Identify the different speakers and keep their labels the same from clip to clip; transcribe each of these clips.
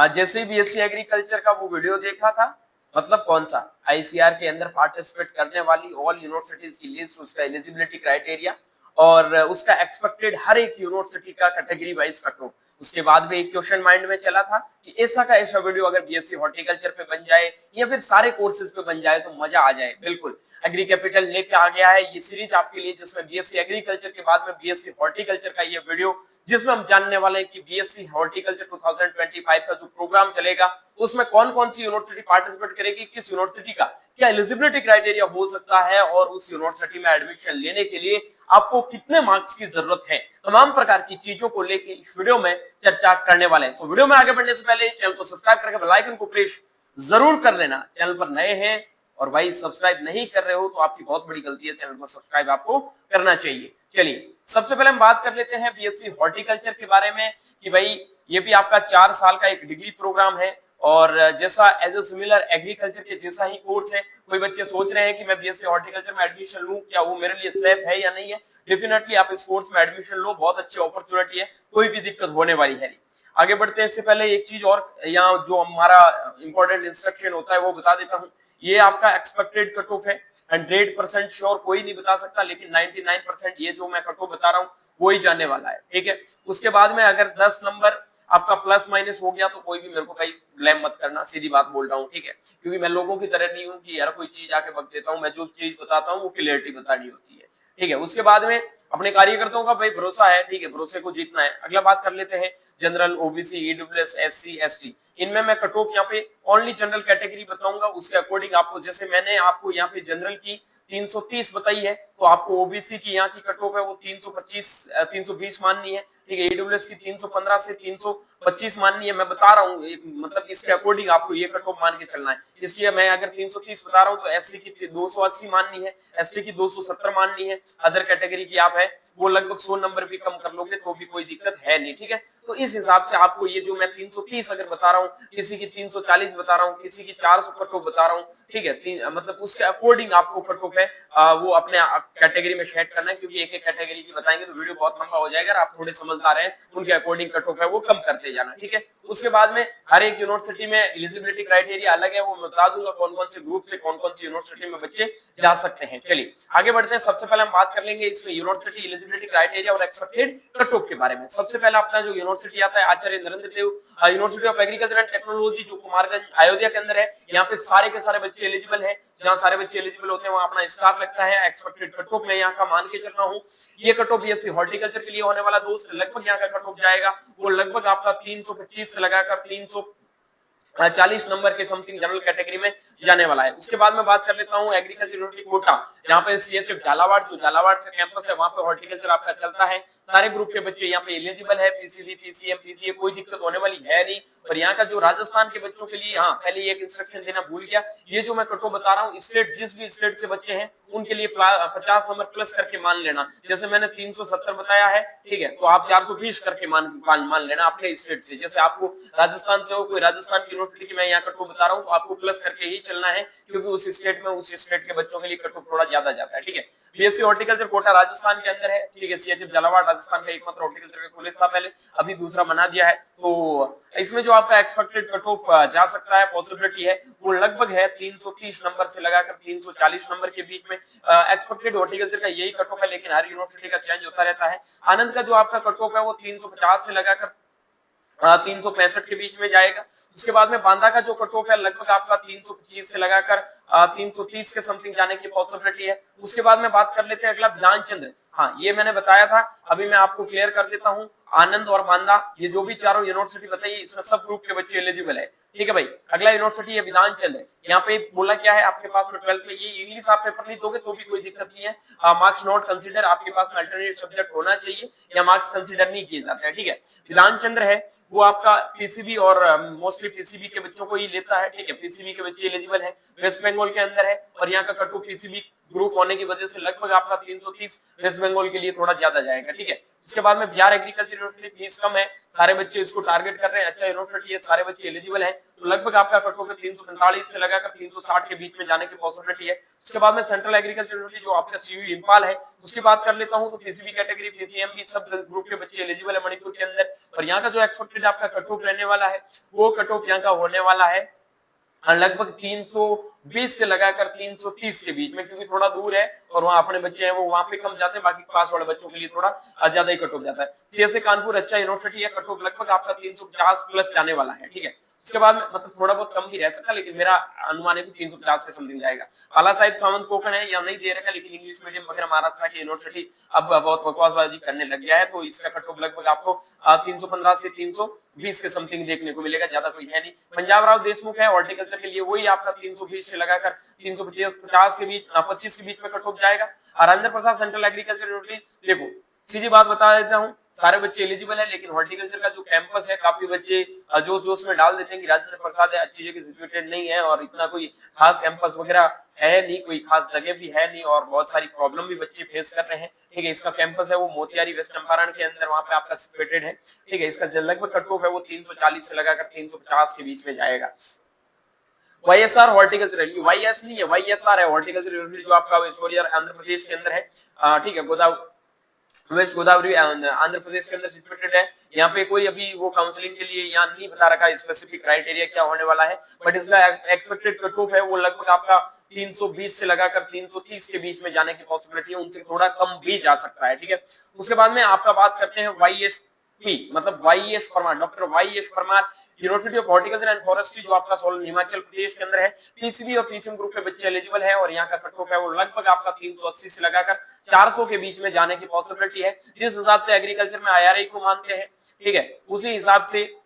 Speaker 1: जैसे ही BSc agriculture का वो वीडियो देखा था, मतलब कौन सा आईसीआर के अंदर पार्टिसिपेट करने वाली ऑल यूनिवर्सिटीज की लिस्ट, उसका एलिजिबिलिटी क्राइटेरिया और उसका एक्सपेक्टेड हर एक यूनिवर्सिटी का कैटेगरी वाइज कट ऑफ। उसके बाद में एक क्वेश्चन माइंड में चला था कि ऐसा का ऐसा वीडियो अगर बीएससी हॉर्टिकल्चर पे बन जाए या फिर सारे कोर्सेज पे बन जाए तो मजा आ जाए। बिल्कुल एग्री कैपिटल लेके आ गया है ये सीरीज आपके लिए, जिसमें बीएससी एग्रीकल्चर के बाद में बीएससी हॉर्टिकल्चर का ये वीडियो, जिसमें हम जानने वाले हैं कि बीएससी हॉर्टिकल्चर 2025 का जो प्रोग्राम चलेगा उसमें कौन कौन सी यूनिवर्सिटी पार्टिसिपेट करेगी, किस यूनिवर्सिटी का क्या एलिजिबिलिटी क्राइटेरिया हो सकता है और उस यूनिवर्सिटी में एडमिशन लेने के लिए आपको कितने मार्क्स की जरूरत है, तमाम प्रकार की चीजों को लेके इस वीडियो में चर्चा करने वाले हैं। वीडियो में आगे बढ़ने से पहले चैनल को सब्सक्राइब करके बेल आइकन को प्रेस जरूर कर लेना। चैनल पर नए हैं और भाई सब्सक्राइब नहीं कर रहे हो तो आपकी बहुत बड़ी गलती है, चैनल को सब्सक्राइब आपको करना चाहिए। चलिए सबसे पहले हम बात कर लेते हैं बीएससी हॉर्टिकल्चर के बारे में कि भाई ये भी आपका 4 साल का एक डिग्री प्रोग्राम है और जैसा एज ए सिमिलर एग्रीकल्चर के जैसा ही कोर्स है। कोई बच्चे सोच रहे हैं कि मैं बीएससी हॉर्टिकल्चर में एडमिशन लूं, क्या वो मेरे लिए सेफ है या नहीं है? डेफिनेटली आप इस कोर्स में एडमिशन लो, बहुत अच्छी अपॉर्चुनिटी है, कोई भी दिक्कत होने वाली है नहीं। आगे बढ़ते हैं इससे पहले एक चीज और यहाँ जो हमारा इंपॉर्टेंट इंस्ट्रक्शन होता है वो बता देता हूँ। ये आपका एक्सपेक्टेड कट ऑफ है, 100% श्योर कोई नहीं बता सकता, लेकिन 99% ये जो मैं कट ऑफ बता रहा हूँ वो ही जाने वाला है, ठीक है। उसके बाद में अगर 10 नंबर आपका प्लस माइनस हो गया तो कोई भी मेरे को कहीं ब्लेम मत करना, सीधी बात बोल रहा हूँ, ठीक है। क्योंकि मैं लोगों की तरह नहीं हूँ कि यार कोई चीज आके बक देता हूँ, मैं जो चीज बताता हूँ वो क्लियरिटी बतानी होती है, ठीक है। उसके बाद में अपने कार्यकर्ताओं का भाई भरोसा है, ठीक है, भरोसे को जीतना है। अगला बात कर लेते हैं general, OBC, EWS, SC, ST, इनमें मैं कट ऑफ यहाँ पे ओनली जनरल कैटेगरी बताऊंगा, उसके अकॉर्डिंग आपको, जैसे मैंने आपको यहाँ पे जनरल की 330 बताई है तो आपको ओबीसी की यहाँ की कट ऑफ है वो 325 320 माननी है, ठीक है। ईडब्ल्यूएस की 315 से 325 माननी है, मैं बता रहा हूँ मतलब इसके अकॉर्डिंग आपको ये कट ऑफ मान के चलना है। इसलिए मैं अगर 330 बता रहा हूँ तो एससी की 280 माननी है, एसटी की 270 माननी है, अदर कैटेगरी की आप है वो लगभग 100 नंबर भी कम कर लोगे तो भी कोई दिक्कत है नहीं, ठीक है। तो इस हिसाब से आपको ये जो मैं 330 अगर बता रहा हूँ, किसी की 340 बता रहा हूँ, किसी की 400 कट ऑफ बता रहा हूँ, ठीक है, मतलब उसके अकॉर्डिंग आपको कट ऑफ है वो अपने कैटेगरी में सेट करना है, क्योंकि एक एक कैटेगरी की बताएंगे तो वीडियो बहुत लंबा हो जाएगा। आप थोड़े समझदार हैं, उनके अकॉर्डिंग कट ऑफ है वो कम करते जाना, ठीक है। उसके बाद में हर एक यूनिवर्सिटी में एलिजिबिलिटी क्राइटेरिया अलग है, वो मैं बता दूंगा कौन कौन से ग्रुप से कौन कौन सी यूनिवर्सिटी में बच्चे जा सकते हैं। चलिए आगे बढ़ते हैं। सबसे पहले हम बात कर लेंगे इसमें यूनिवर्सिटी एलिजिबिलिटी क्राइटेरिया और एक्सपेक्टेड कट ऑफ के बारे में। सबसे पहले अपना जो यूनिवर्सिटी आता है Acharya Narendra Dev university of agriculture and technology, जो कुमारगंज अयोध्या के अंदर है। यहाँ पे सारे के सारे बच्चे एलिजिबल हैं, जहां सारे बच्चे एलिजिबल होते हैं वहां अपना स्टार लगता है। एक्सपेक्टेड कट ऑफ मैं यहाँ का मान के चल रहा हूँ, ये कट ऑफ बीएससी हॉर्टिकल्चर के लिए होने वाला दोस्त लगभग यहाँ का कट ऑफ जाएगा वो लगभग आपका 325 से लगाकर 340 नंबर के समथिंग जनरल कैटेगरी में जाने वाला है। उसके बाद मैं बात कर लेता हूँ एग्रीकल्चर यूनिवर्सिटी कोटा, जहाँ पे सीएचएफ झालावाड़, जो झालावाड़ का कैंपस है वहां पे हॉर्टिकल्चर आपका चलता है। सारे ग्रुप के बच्चे यहाँ पे एलिजिबल है, पीसीबी, पीसीएम, पीसीए, कोई दिक्कत होने वाली है नहीं। और यहाँ का जो राजस्थान के बच्चों के लिए, हाँ पहले एक इंस्ट्रक्शन देना भूल गया, ये जो मैं कट ऑफ बता रहा हूँ स्टेट, जिस भी स्टेट से बच्चे हैं उनके लिए 50 नंबर प्लस करके मान लेना। जैसे मैंने 370 बताया है, ठीक है, तो आप 420 करके मान लेना अपने स्टेट से। जैसे आपको राजस्थान से हो, कोई राजस्थान की यूनिवर्सिटी की मैं यहाँ कट ऑफ बता रहा हूँ तो आपको प्लस करके ही चलना है, क्योंकि उस स्टेट में उस स्टेट के बच्चों के लिए कट ऑफ थोड़ा ज्यादा जाता है, ठीक है। बीएससी हॉर्टिकल्चर कोटा राजस्थान के अंदर है, ठीक है। सीएचएफ झालावाड़ राजस्थान का एकमात्र हॉर्टिकल्चर का कॉलेज था पहले, अभी दूसरा बना दिया है। तो इसमें जो आपका एक्सपेक्टेड कट ऑफ जा सकता है, पॉसिबिलिटी है वो लगभग है 330 नंबर से लगाकर 340 नंबर के बीच में। एक्सपेक्टेड हॉर्टिकल्चर का यही कट ऑफ है, लेकिन हर यूनिवर्सिटी का चेंज होता रहता है। आनंद का जो आपका कट ऑफ है वो 350 से लगाकर 365 के बीच में जाएगा। उसके बाद में बांदा का जो कट ऑफ है लगभग आपका 325 से लगाकर 330 के समथिंग जाने की पॉसिबिलिटी है। उसके बाद में बात कर लेते हैं अगला विधान चंद्र, हाँ ये मैंने बताया था, अभी मैं आपको क्लियर कर देता हूँ। आनंद और बांदा, ये जो भी चारों यूनिवर्सिटी बताइए इसमें सब ग्रुप के बच्चे एलिजिबल है, ठीक है भाई। अगला यूनिवर्सिटी है विधान चंद्र, यहाँ पे बोला क्या है आपके पास में 12th में ये इंग्लिश आप पेपर नहीं दोगे तो भी कोई दिक्कत नहीं है, मार्क्स नॉट कंसीडर, आपके पास में अल्टरनेट सब्जेक्ट होना चाहिए या मार्क्स कंसीडर नहीं किए जाते हैं, ठीक है। विधान चंद्र है वो आपका पीसीबी और मोस्टली पीसीबी के बच्चों को ही लेता है, ठीक है। पीसीबी के बच्चे एलिजिबल है, वेस्ट बंगाल के अंदर है और यहाँ का कट ऑफ पीसीबी ग्रुप होने की वजह से लगभग आपका 330 वेस्ट बंगाल के लिए थोड़ा ज्यादा जाएगा, ठीक है। इसके बाद में बिहार एग्रीकल्चर यूनिवर्सिटी फीस कम है, सारे बच्चे इसको टारगेट कर रहे हैं, अच्छा यूनिवर्सिटी है, सारे बच्चे एलिजिबल हैं, तो लगभग आपका कट ऑफ 345 से लगाकर 360 के बीच में जाने की पॉसिबिलिटी है। उसके बाद में सेंट्रल एग्रीकल्चर यूनिवर्सिटी जो आपका सीयू इंपाल है उसकी बात कर लेता हूं, तो पीसीबी कैटेगरी, पीसीएम भी सब ग्रुप के बच्चे एलिजिबल है मणिपुर के अंदर। और यहाँ का जो एक्सपेक्टेड आपका कट ऑफ रहने वाला है वो कट ऑफ यहाँ का होने वाला है लगभग 320 से लगाकर 330 के बीच में, क्योंकि थोड़ा दूर है और वहां अपने बच्चे हैं वो वहां पे कम जाते हैं, बाकी पास वाले बच्चों के लिए थोड़ा ज्यादा ही कट ऑफ जाता है। सीएसए कानपुर अच्छा यूनिवर्सिटी है, कट ऑफ लगभग आपका 350 प्लस जाने वाला है, ठीक है। उसके बाद मतलब थोड़ा बहुत कम भी रह सकता है, लेकिन मेरा अनुमान है कि 350 के समथिंग जाएगा। बाला साहिब सावंत कोकण है या नहीं दे रखा, लेकिन इंग्लिश मीडियम वगैरह महाराष्ट्र की यूनिवर्सिटी अब बहुत बकवासबाजी करने लग गया है, तो इसका कट ऑफ लगभग आपको 315 से 320 के समथिंग देखने को मिलेगा, ज्यादा कोई है नहीं। पंजाब राव देशमुख है हॉर्टिकल्चर के लिए, वही आपका 320 से लगाकर 350 के बीच 25 के बीच में कट ऑफ जाएगा। और Rajendra Prasad central agriculture university, देखो सीधी बात बता देता हूँ, सारे बच्चे एलिजिबल है, लेकिन हॉर्टिकल्चर का जो कैंपस है काफी बच्चे जोश जोश में डाल देते हैं कि राजेंद्र प्रसाद है, अच्छी जगह सिचुएटेड नहीं है और इतना कोई खास कैंपस वगैरह है नहीं, कोई खास जगह भी है नहीं और बहुत सारी प्रॉब्लम भी बच्चे फेस कर रहे हैं, ठीक है। इसका कैंपस है वो मोतिहारी वेस्ट चंपारण के अंदर, वहां पे आपका सिचुएटेड है, ठीक है। इसका लगभग कट ऑफ है वो 340 से लगाकर 350 के बीच में जाएगा। वाईएसआर हॉर्टिकल्चर, वाईएस नहीं है, वाईएसआर है हॉर्टिकल्चर यूनिवर्सिटी जो आपका आंध्र प्रदेश के अंदर है, ठीक है। वेस्ट गोदावरी आंध्र प्रदेश के अंदर सिचुएटेड है। यहाँ पे कोई अभी वो काउंसलिंग के लिए यहाँ नहीं बता रखा स्पेसिफिक क्राइटेरिया क्या होने वाला है, बट इसका एक्सपेक्टेड कट ऑफ है वो लगभग आपका 320 से लगाकर 330 के बीच में जाने की पॉसिबिलिटी है, उनसे थोड़ा कम भी जा सकता है, ठीक है। उसके बाद में आपका बात करते हैं वाईएसपी मतलब YS Parmar, doctor YS Parmar university of horticulture and forestry जो आपका सोलन हिमाचल प्रदेश के अंदर है। पीसीबी और पीसीएम ग्रुप के बच्चे एलिजिबल है और यहाँ का कट ऑफ है वो लगभग आपका 380 से लगाकर 400 के बीच में जाने की पॉसिबिलिटी है। जिस हिसाब से एग्रीकल्चर में आईआरआई को मानते हैं, ठीक है, उसी हिसाब से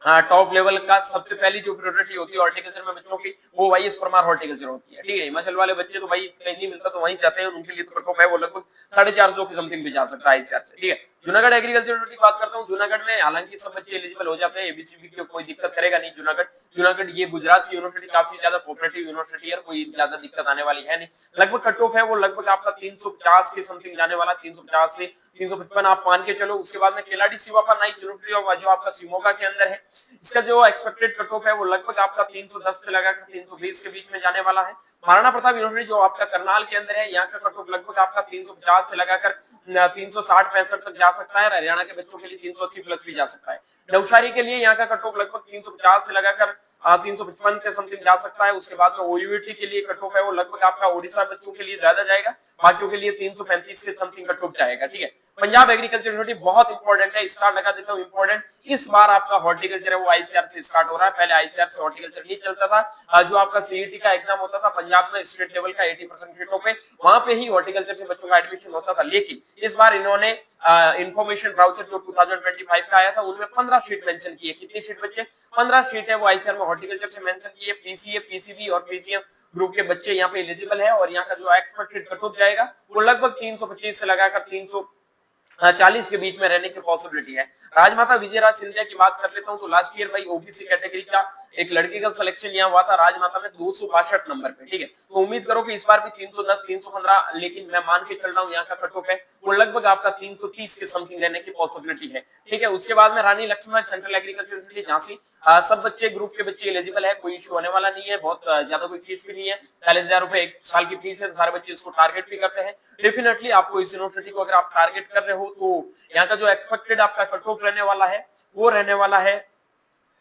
Speaker 1: टॉप लेवल का सबसे पहली जो प्रायोरिटी होती है हॉर्टिकल्चर में बच्चों की वो वाईएस परमार हॉर्टिकल्चर होती है, ठीक है। हिमाचल वाले बच्चे तो भाई कहीं नहीं मिलता तो वहीं जाते हैं, उनके लिए तो कट ऑफ है वो लगभग 450 के समथिंग भी जा सकता है आईसीआर से, ठीक है। जूनागढ़ एग्रीकल्चर यूनिवर्सिटी की बात करता हूँ, जूनागढ़ में हालांकि सब बच्चे एलिजिबल हो जाते हैं, एबीसीबी की कोई दिक्कत करेगा नहीं। जूनागढ़ ये गुजरात की यूनिवर्सिटी काफी ज्यादा कोऑपरेटिव यूनिवर्सिटी है, कोई ज्यादा दिक्कत आने वाली है नहीं। लगभग कट ऑफ है वो लगभग आपका 350 के समथिंग जाने वाला, 350 से 355 आप मान के चलो। उसके बाद में केलाडी शिवापा नाइक यूनिवर्सिटी जो आपका शिमोगा के अंदर है, इसका जो एक्सपेक्टेड कट ऑफ है वो लगभग आपका 310 से लगाकर 320 के बीच में जाने वाला है। महाराणा प्रताप यूनिवर्सिटी जो आपका करनाल के अंदर है, यहाँ का कट ऑफ लगभग आपका 350 से लगाकर 360-65 तक जा सकता है। हरियाणा के बच्चों के लिए 380 प्लस भी जा सकता है। नवसारी के लिए यहाँ का कट ऑफ लगभग 350 से लगाकर 355 के समथिंग जा सकता है। उसके बाद में ओयूटी के लिए कट ऑफ है वो लगभग आपका ओडिशा बच्चों के लिए ज्यादा जाएगा, बाकियों के लिए 335 के समथिंग कट ऑफ जाएगा, ठीक है। पंजाब एग्रीकल्चर यूनिवर्सिटी बहुत इंपॉर्टेंट है, स्टार लगा देता हूं इंपॉर्टेंट। इस बार आपका हॉर्टिकल्चर है वो आईसीआर से स्टार्ट हो रहा है, पहले आईसीआर से हॉर्टिकल्चर नहीं चलता था। जो आपका सीईटी का एग्जाम होता था पंजाब में स्टेट लेवल का 80% सीटों पे, वहां पे ही हॉर्टिकल्चर से बच्चों का एडमिशन होता था, लेकिन इस बार इन्होंने इंफॉर्मेशन ब्राउचर जो 2025 का आया था उनमें 15 सीट मेंशन की है। कितनी सीट बच्चे? 15 सीट है वो आईसीआर में हॉर्टिकल्चर से मेंशन की है। पीसीए, पीसीबी और पीसीएम ग्रुप के बच्चे यहाँ पे एलिजिबल है और यहाँ का जो एक्सपेक्टेड कट ऑफ जाएगा वो लगभग 325 से लगाकर 340 के बीच में रहने की पॉसिबिलिटी है। राजमाता विजयराज सिंधिया की बात कर लेता हूं, तो लास्ट ईयर भाई ओबीसी कैटेगरी का एक लड़के का सिलेक्शन यहाँ हुआ था राजमाता में 262 नंबर पे, ठीक है। तो उम्मीद करो कि इस बार भी 310 315, लेकिन मैं मान के चल रहा हूँ यहाँ का कट ऑफ है वो लगभग आपका 330 के समथिंग रहने की पॉसिबिलिटी है, ठीक है। उसके बाद में Rani Laxmibai central agriculture university Jhansi, सब बच्चे ग्रुप के बच्चे एलिजिबल है, कोई इशू होने वाला नहीं है, बहुत ज्यादा कोई फीस भी नहीं है, 40,000 रुपए एक साल की फीस है, सारे बच्चे इसको टारगेट भी करते हैं। डेफिनेटली आपको इस यूनिवर्सिटी को अगर आप टारगेट कर रहे हो तो यहाँ का जो एक्सपेक्टेड आपका कट ऑफ रहने वाला है वो रहने वाला है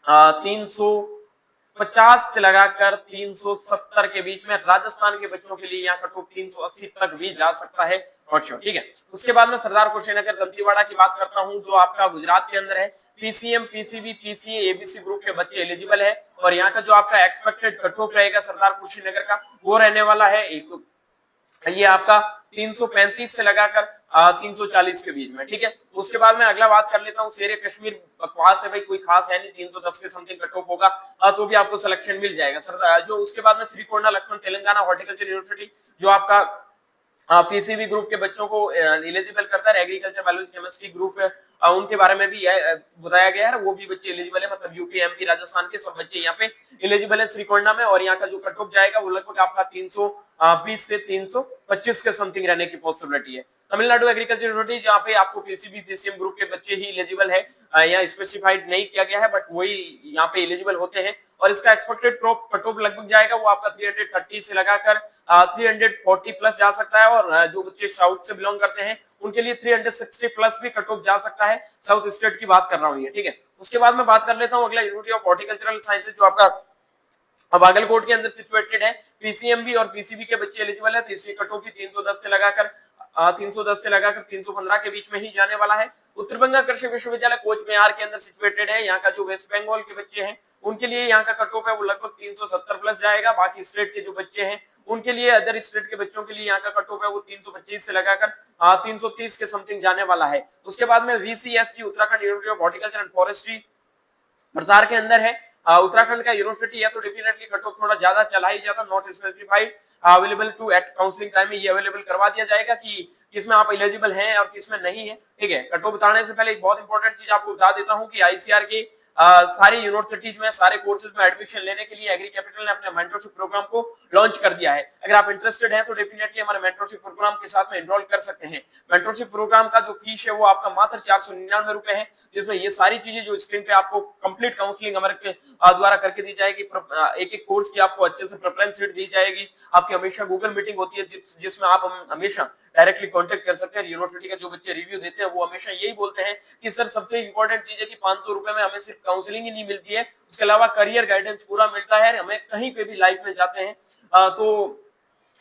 Speaker 1: 350 से लगाकर 370 के बीच में। राजस्थान के बच्चों के लिए यहाँ कट ऑफ 380 तक भी जा सकता है, ठीक है। उसके बाद में सरदार कुशीनगर दंतेवाड़ा की बात करता हूँ जो आपका गुजरात के अंदर है। PCM, PCB, PCA, ABC group के बच्चे एलिजिबल है और यहाँ का जो आपका एक्सपेक्टेड कट ऑफ रहेगा सरदार कुशीनगर का वो रहने वाला है ये आपका 335 से लगाकर 340 के बीच में, ठीक है। उसके बाद में अगला बात कर लेता हूँ शेर कश्मीर, बकवास है भाई, कोई खास है नहीं, 310 के समथिंग कट ऑफ होगा तो भी आपको सिलेक्शन मिल जाएगा सर। जो उसके बाद में श्रीकोंडा लक्ष्मण तेलंगाना हॉर्टिकल्चर यूनिवर्सिटी जो आपका पीसीबी ग्रुप के बच्चों को एलिजिबल करता है, एग्रीकल्चर बायोलॉजी केमिस्ट्री ग्रुप है उनके बारे में भी बताया गया है, वो भी बच्चे एलिजिबल है, मतलब यूपी, एमपी, राजस्थान के सब बच्चे यहाँ पे एलिजिबल है श्रीकोंडा में। और यहाँ का जो कट ऑफ जाएगा वो लगभग आपका 20 से 325 के समथिंग रहने की पॉसिबिलिटी है। तमिलनाडु एग्रीकल्चर यूनिवर्सिटी जहाँ पे आपको पीसीबी पीसीएम ग्रुप के बच्चे ही एलिजिबल है, यहाँ स्पेसिफाइड नहीं किया गया है, बट वही यहाँ पे एलिजिबल होते हैं। और इसका एक्सपेक्टेड कट ऑफ लगभग जाएगा वो आपका 330 से लगाकर 340 प्लस जा सकता है। और जो बच्चे साउथ से बिलोंग करते हैं उनके लिए 360 प्लस भी कट ऑफ जा सकता है। साउथ स्टेट की बात कर रहा हूँ ये, ठीक है। उसके बाद मैं बात कर लेता हूँ अगला यूनिवर्सिटी ऑफ हॉर्टिकल्चरल साइंसेज जो आपका बागलकोट के अंदर सिचुएटेड है। पीसीएमबी और पीसीबी के बच्चे एलिजिबल है, तो इसकी कट ऑफ भी 310 से लगाकर 315 के बीच में ही जाने वाला है। उत्तर बंगाल कृषि विश्वविद्यालय कोच बिहार के अंदर सिचुएटेड है। यहाँ का जो वेस्ट बंगाल के बच्चे हैं उनके लिए यहाँ का कट ऑफ है वो लगभग 370 प्लस जाएगा। बाकी स्टेट के जो बच्चे हैं उनके लिए, अदर स्टेट के बच्चों के लिए यहाँ का कट ऑफ है वो 325 से लगाकर 330 के समथिंग जाने वाला है। उसके बाद में VCSG Uttarakhand university of horticulture and forestry प्रसार के अंदर है। उत्तराखंड का यूनिवर्सिटी है तो डेफिनेटली कट ऑफ थोड़ा ज्यादा चला ही जाता, not specified available to at counselling time में ये अवेलेबल करवा दिया जाएगा कि किसमें आप एलिजिबल हैं और किसमें नहीं है, ठीक है। कट ऑफ बताने से पहले एक बहुत इंपॉर्टेंट चीज आपको बता देता हूं कि आईसीआर के सारी यूनिवर्सिटीज में, सारे कोर्सेज में एडमिशन लेने के लिए एग्री कैपिटल ने अपने मेंटरशिप प्रोग्राम को लॉन्च कर दिया है। अगर आप इंटरेस्टेड हैं तो डेफिनेटली हमारे मेंटरशिप प्रोग्राम के साथ में एनरोल कर सकते हैं। मेंटरशिप प्रोग्राम का जो फीस है वो आपका मात्र 499 रुपए है, जिसमें ये सारी चीजें जो स्क्रीन पे आपको कंप्लीट काउंसलिंग हमारे द्वारा करके दी जाएगी। एक एक कोर्स की आपको अच्छे से प्रेफरेंस सीट दी जाएगी। आपकी हमेशा गूगल मीटिंग होती है जिसमें आप हमेशा डायरेक्टली कांटेक्ट कर सकते हैं। यूनिवर्सिटी का जो बच्चे रिव्यू देते हैं वो हमेशा यही बोलते हैं कि सर सबसे इंपॉर्टेंट चीज है कि 500 रुपए में हमें सिर्फ काउंसलिंग ही नहीं मिलती है, उसके अलावा करियर गाइडेंस पूरा मिलता है। हमें कहीं पे भी लाइफ में जाते हैं तो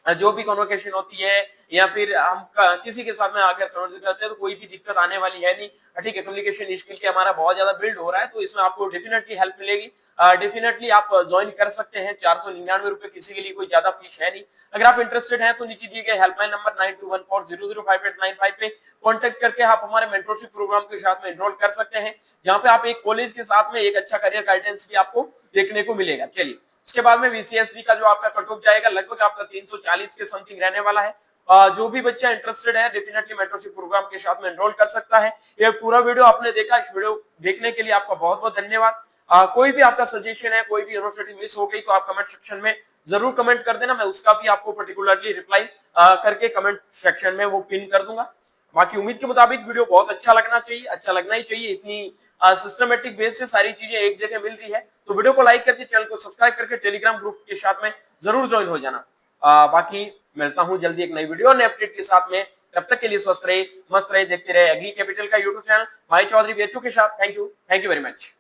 Speaker 1: जो भी कन्वर्सेशन होती है या फिर हम किसी के साथ में आकर कन्वर्सेशन करते हैं तो कोई भी दिक्कत आने वाली है नहीं, ठीक है। कम्युनिकेशन स्किल के हमारा बहुत ज्यादा बिल्ड हो रहा है, तो इसमें आपको डेफिनेटली हेल्प मिलेगी। डेफिनेटली आप ज्वाइन कर सकते हैं। 499 रुपए किसी के लिए कोई ज्यादा फीस है नहीं। अगर आप इंटरेस्टेड हैं तो नीचे दिए गए हेल्पलाइन नंबर 9214005895 पे कॉन्टेक्ट करके आप हमारे मेंटरशिप प्रोग्राम के साथ में एनरोल कर सकते हैं, जहां पे आप एक कॉलेज के साथ में एक अच्छा करियर गाइडेंस भी आपको देखने को मिलेगा। चलिए, उसके बाद में वीसीएसडी का जो आपका कट ऑफ जाएगा लगभग आपका 340 के समथिंग रहने वाला है। जो भी बच्चा इंटरेस्टेड है डेफिनेटली मेंटरशिप प्रोग्राम के साथ में एनरोल कर सकता है। ये पूरा वीडियो आपने देखा, इस वीडियो देखने के लिए आपका बहुत बहुत धन्यवाद। कोई भी आपका सजेशन है, कोई भी यूनिवर्सिटी मिस हो गई तो आप कमेंट सेक्शन में जरूर कमेंट कर देना, मैं उसका भी आपको पर्टिकुलरली रिप्लाई करके कमेंट सेक्शन में वो पिन कर दूंगा। बाकी उम्मीद के मुताबिक वीडियो बहुत अच्छा लगना चाहिए, अच्छा लगना ही चाहिए। इतनी सिस्टमेटिक बेस से सारी चीजें एक जगह मिल रही है, तो वीडियो को लाइक करके, चैनल को सब्सक्राइब करके टेलीग्राम ग्रुप के साथ में जरूर ज्वाइन हो जाना। बाकी मिलता हूं जल्दी एक नई वीडियो नए अपडेट के साथ में। तब तक के लिए स्वस्थ रहे, मस्त रहे, देखते रहे एग्री कैपिटल का यूट्यूब चैनल भाई चौधरी बीएचयू के साथ। Thank you very much.